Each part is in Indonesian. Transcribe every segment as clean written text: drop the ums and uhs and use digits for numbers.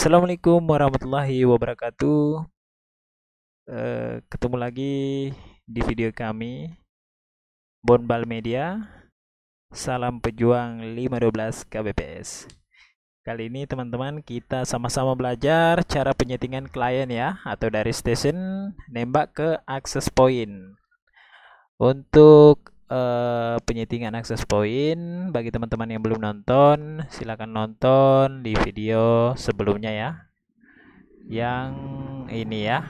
Assalamualaikum warahmatullahi wabarakatuh. Ketemu lagi di video kami Bonbal Media. Salam pejuang 512 kbps. Kali ini teman-teman kita sama-sama belajar cara penyetingan klien ya, atau dari station nembak ke access point. Untuk penyetingan access point, bagi teman-teman yang belum nonton, silakan nonton di video sebelumnya ya. Yang ini ya,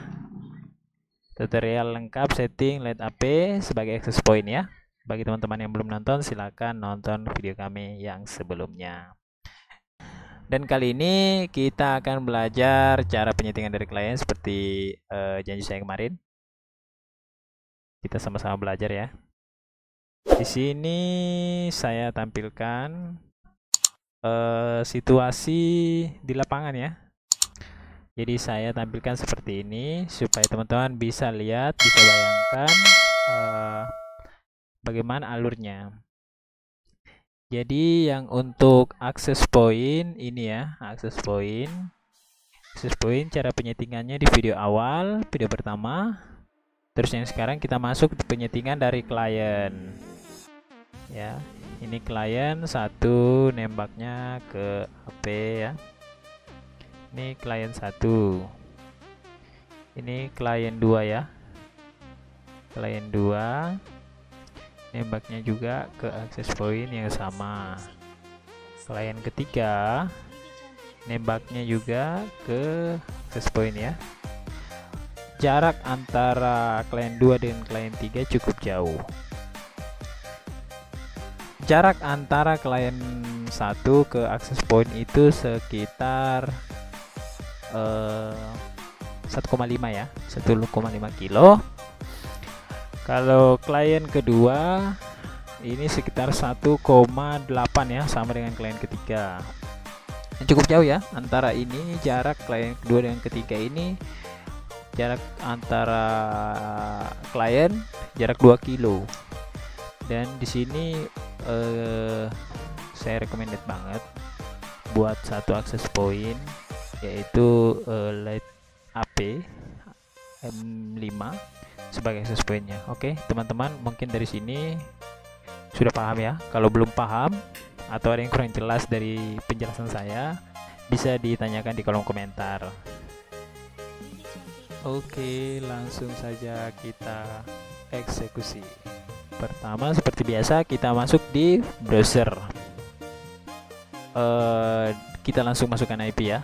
tutorial lengkap setting LED AP sebagai access point ya. Bagi teman-teman yang belum nonton, silakan nonton video kami yang sebelumnya. Dan kali ini kita akan belajar cara penyetingan dari klien seperti janji saya kemarin. Kita sama-sama belajar ya. Di sini saya tampilkan situasi di lapangan ya. Jadi saya tampilkan seperti ini supaya teman-teman bisa lihat, bisa bayangkan bagaimana alurnya. Jadi yang untuk access point ini ya, access point cara penyetingannya di video awal, video pertama. Terus yang sekarang kita masuk di penyetingan dari klien. Ya, ini klien satu nembaknya ke HP ya. Ini klien 1, ini klien 2 ya, klien 2 nembaknya juga ke access point yang sama. Klien ketiga nembaknya juga ke access point ya. Jarak antara klien 2 dengan klien 3 cukup jauh. Jarak antara klien 1 ke access point itu sekitar 1,5 ya, 1,5 kilo. Kalau klien kedua ini sekitar 1,8 ya, sama dengan klien ketiga. Cukup jauh ya antara ini, jarak klien kedua dengan ketiga ini, jarak antara klien jarak 2 kilo. Dan di sini saya recommended banget buat satu access point, yaitu LED AP M5 sebagai access pointnya. Oke teman-teman, mungkin dari sini sudah paham ya. Kalau belum paham atau ada yang kurang jelas dari penjelasan saya, bisa ditanyakan di kolom komentar. Oke, langsung saja kita eksekusi. Pertama seperti biasa kita masuk di browser. Kita langsung masukkan IP ya.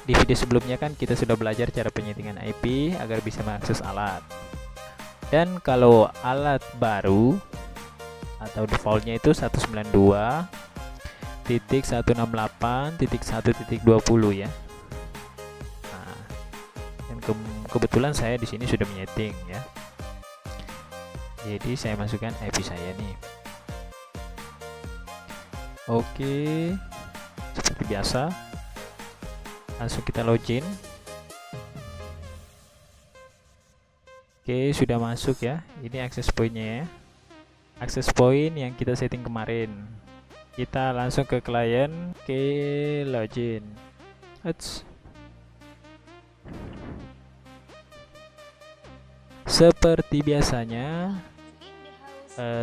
Di video sebelumnya kan kita sudah belajar cara penyetingan IP agar bisa mengakses alat. Dan kalau alat baru atau defaultnya itu 192.168.1.20 ya. Nah, dan kebetulan saya di sini sudah menyeting ya. Jadi saya masukkan IP saya nih. Oke, seperti biasa langsung kita login. Oke, sudah masuk ya. Ini access pointnya ya, access point yang kita setting kemarin. Kita langsung ke klien. Oke, login. Seperti biasanya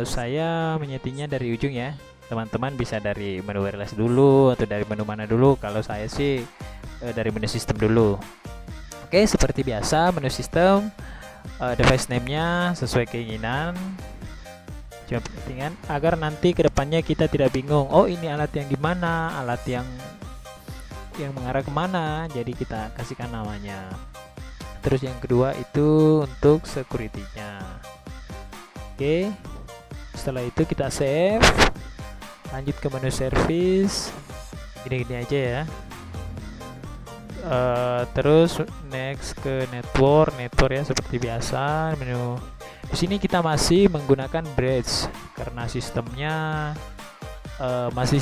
saya menyetingnya dari ujung ya. Teman-teman bisa dari menu wireless dulu atau dari menu mana dulu. Kalau saya sih dari menu sistem dulu. Oke, seperti biasa menu sistem, device name-nya sesuai keinginan. Coba pentingan agar nanti kedepannya kita tidak bingung. Oh, ini alat yang gimana, alat yang mengarah kemana. Jadi kita kasihkan namanya. Terus yang kedua itu untuk security-nya. Oke, setelah itu kita save. Lanjut ke menu service. Gini-gini aja ya. Terus next ke network ya seperti biasa. Menu di sini kita masih menggunakan bridge karena sistemnya masih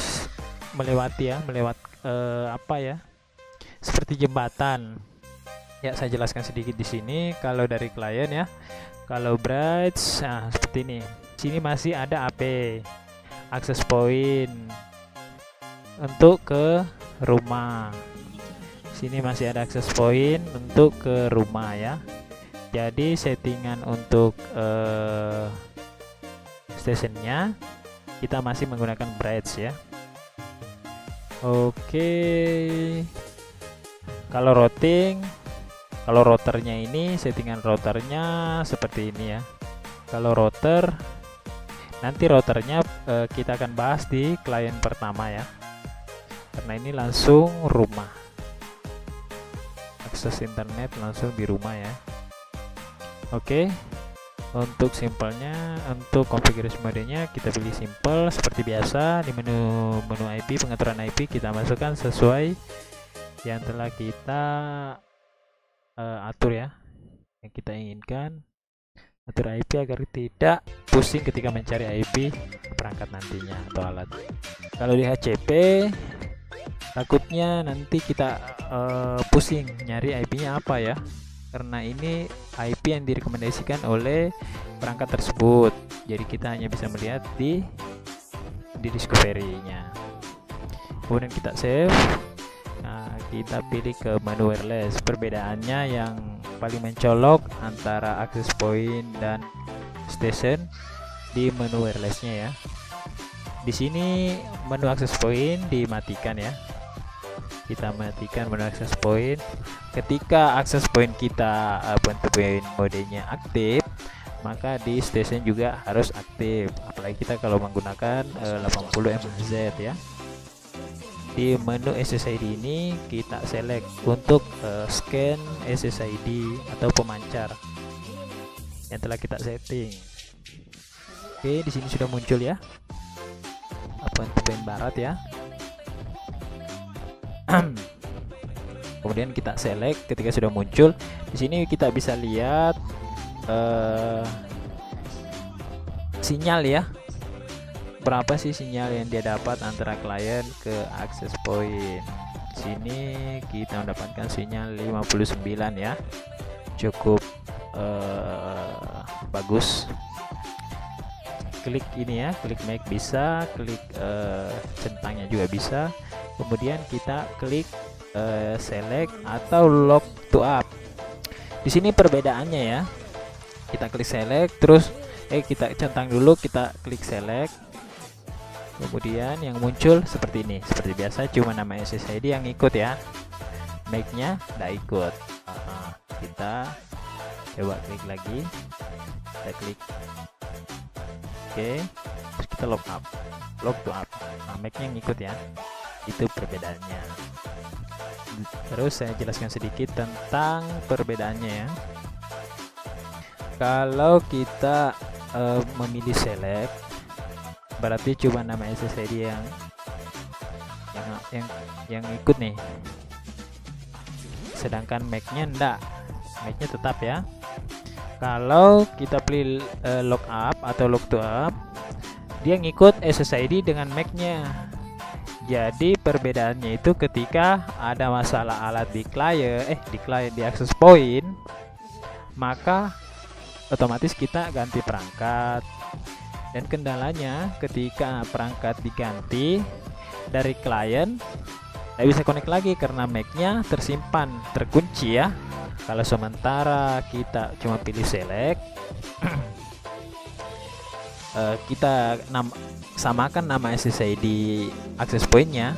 melewati apa ya, seperti jembatan ya. Saya jelaskan sedikit di sini. Kalau dari klien ya, kalau bridge nah seperti ini. Di sini masih ada AP access point untuk ke rumah. Sini masih ada akses point untuk ke rumah ya. Jadi settingan untuk stationnya kita masih menggunakan bridge ya. Oke. Kalau routernya ini settingan routernya seperti ini ya. Kalau router nanti routernya kita akan bahas di klien pertama ya, karena ini langsung rumah, akses internet langsung di rumah ya. Oke, untuk simpelnya, untuk konfigurasi modenya kita pilih simple seperti biasa. Di menu IP, pengaturan IP kita masukkan sesuai yang telah kita atur ya, yang kita inginkan. Atur IP agar tidak pusing ketika mencari IP perangkat nantinya atau alat. Kalau di HCP takutnya nanti kita pusing nyari IP-nya apa ya, karena ini IP yang direkomendasikan oleh perangkat tersebut. Jadi kita hanya bisa melihat di discovery-nya. Kemudian kita save. Nah, kita pilih ke menu wireless. Perbedaannya yang paling mencolok antara access point dan station di menu wirelessnya ya. Di sini menu access point dimatikan ya. Kita matikan menu access point. Ketika access point kita point modenya aktif, maka di station juga harus aktif. Apalagi kita kalau menggunakan 80 MHz ya. Di menu SSID ini kita select untuk scan SSID atau pemancar yang telah kita setting. Oke, di sini sudah muncul ya, point barat ya. Kemudian kita select. Ketika sudah muncul, di sini kita bisa lihat sinyal ya, berapa sih sinyal yang dia dapat antara klien ke access point. Di sini kita mendapatkan sinyal 59 ya, cukup bagus. Klik ini ya, klik make bisa, klik centangnya juga bisa. Kemudian kita klik select atau lock to up. Di sini perbedaannya ya, kita klik select, terus kita centang dulu, kita klik select. Kemudian yang muncul seperti ini, seperti biasa, cuma nama SSID yang ikut ya, make-nya tidak ikut. Kita coba klik lagi, kita klik oke, terus kita lock to up. Nah, make-nya ngikut ya, itu perbedaannya. Terus saya jelaskan sedikit tentang perbedaannya ya. Kalau kita memilih select, berarti cuma nama SSID yang ikut nih, sedangkan make-nya enggak, make-nya tetap ya. Kalau kita pilih lock up atau lock to up, dia ngikut SSID dengan make-nya. Jadi perbedaannya itu ketika ada masalah alat di access point, maka otomatis kita ganti perangkat. Dan kendalanya ketika perangkat diganti dari klien, tidak bisa connect lagi karena make-nya tersimpan, terkunci ya. Kalau sementara kita cuma pilih select, kita samakan nama SSID access point-nya,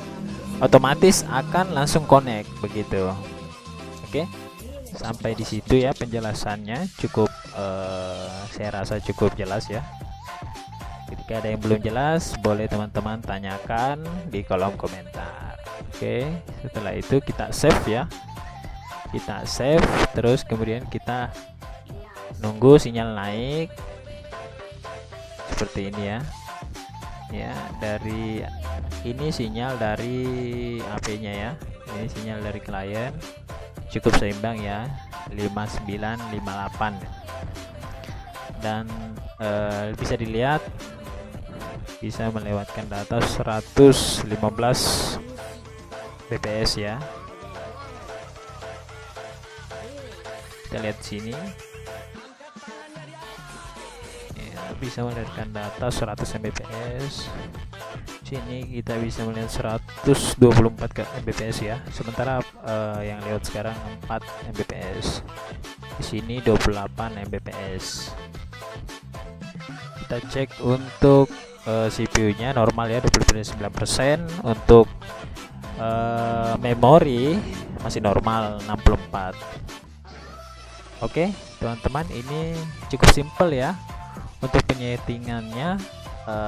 otomatis akan langsung connect begitu. Oke, sampai di situ ya penjelasannya, cukup saya rasa cukup jelas ya. Ketika ada yang belum jelas, boleh teman-teman tanyakan di kolom komentar. Oke, setelah itu kita save ya, kita save, terus kemudian kita nunggu sinyal naik seperti ini ya. Ya, dari ini sinyal dari HP-nya ya, ini sinyal dari klien, cukup seimbang ya, 5958, dan bisa dilihat bisa melewatkan data 115 fps ya. Kita lihat sini ya, bisa melewatkan data 100 Mbps. Sini kita bisa melihat 124 Mbps ya, sementara yang lewat sekarang 4 Mbps. Di sini 28 Mbps. Kita cek untuk CPU-nya normal ya, 29%. Untuk memori masih normal 64. Oke teman-teman, ini cukup simpel ya. Untuk penyetingannya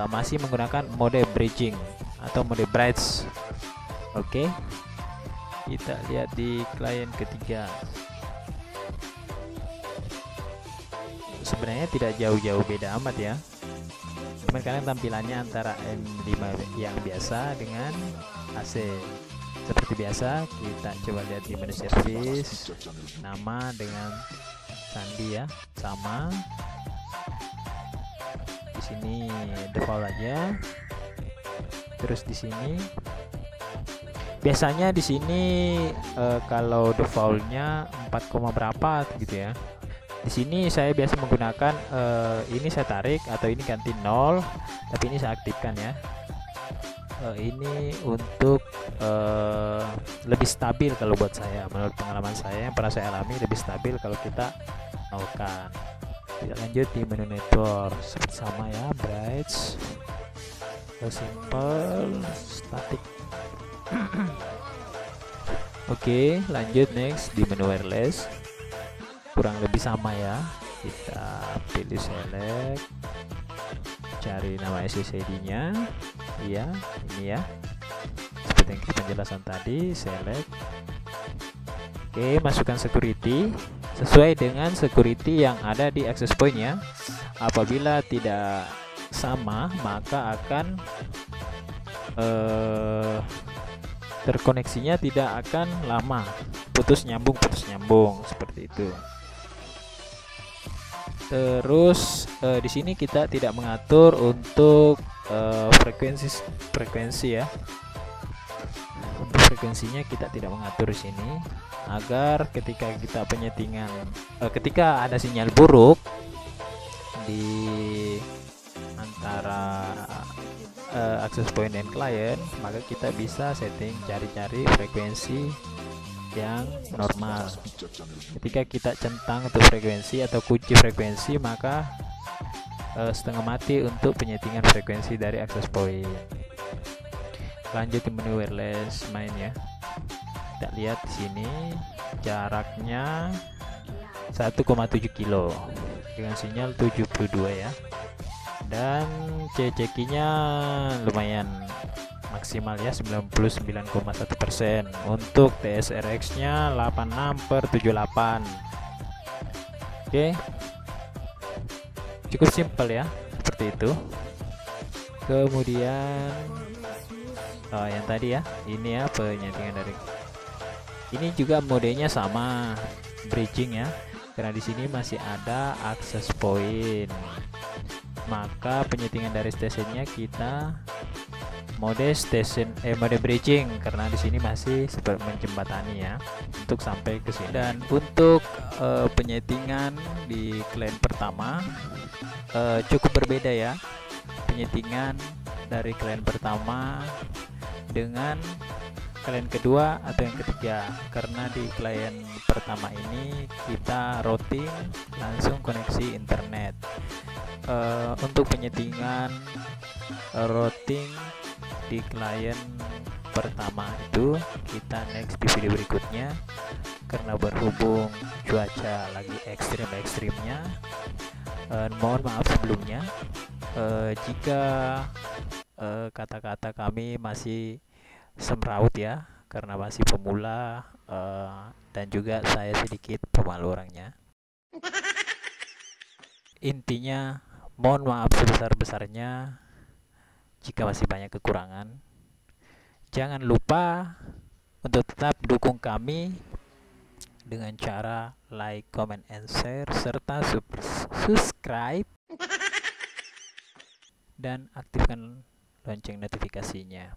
masih menggunakan mode bridging atau mode bridge. Oke, kita lihat di klien ketiga. Sebenarnya tidak jauh-jauh beda amat ya, cuman kadang tampilannya antara M5 yang biasa dengan AC. Seperti biasa, kita coba lihat di menu service, nama dengan sandi ya, sama. Di sini default aja. Terus di sini biasanya di sini kalau defaultnya 4, berapa gitu ya. Di sini saya biasa menggunakan ini saya tarik atau ini ganti 0, tapi ini saya aktifkan ya. Ini untuk lebih stabil kalau buat saya, menurut pengalaman saya yang pernah saya alami, lebih stabil kalau kita nolkan. Kita lanjut di menu network, seperti sama ya, bright, simple, static. Oke, lanjut next di menu wireless, kurang lebih sama ya. Kita pilih select, cari nama SSID-nya, iya ini ya, seperti yang kita penjelasan tadi, select. Oke, masukkan security sesuai dengan security yang ada di access point ya. Apabila tidak sama, maka akan terkoneksinya tidak akan lama, putus nyambung seperti itu. Terus di sini kita tidak mengatur untuk frekuensi ya. Untuk frekuensinya kita tidak mengatur di sini, agar ketika kita penyetingan, ketika ada sinyal buruk di antara access point dan klien, maka kita bisa setting, cari-cari frekuensi yang normal. Ketika kita centang untuk frekuensi atau kunci frekuensi, maka setengah mati untuk penyetingan frekuensi dari access point. Lanjut ke menu wireless main ya. Kita lihat di sini jaraknya 1,7 kilo dengan sinyal 72 ya, dan CCK-nya lumayan maksimal ya, 99,1%. Untuk TSRX-nya 86/78. Oke, cukup simpel ya, seperti itu. Kemudian yang tadi ya, ini ya penyetingan dari ini juga modenya sama, bridging ya, karena di sini masih ada access point, maka penyetingan dari stasiunnya kita mode mode bridging, karena di sini masih seperti menjembatani ya untuk sampai ke sini. Dan untuk penyetingan di klien pertama cukup berbeda ya, penyetingan dari klien pertama dengan klien kedua atau yang ketiga, karena di klien pertama ini kita routing langsung koneksi internet. Untuk penyetingan routing di klien pertama itu kita next di video berikutnya, karena berhubung cuaca lagi ekstrimnya. Mohon maaf sebelumnya jika kata-kata kami masih semraut ya, karena masih pemula dan juga saya sedikit pemalu orangnya. Intinya mohon maaf sebesar-besarnya jika masih banyak kekurangan. Jangan lupa untuk tetap dukung kami dengan cara like, comment, and share, serta subscribe dan aktifkan lonceng notifikasinya.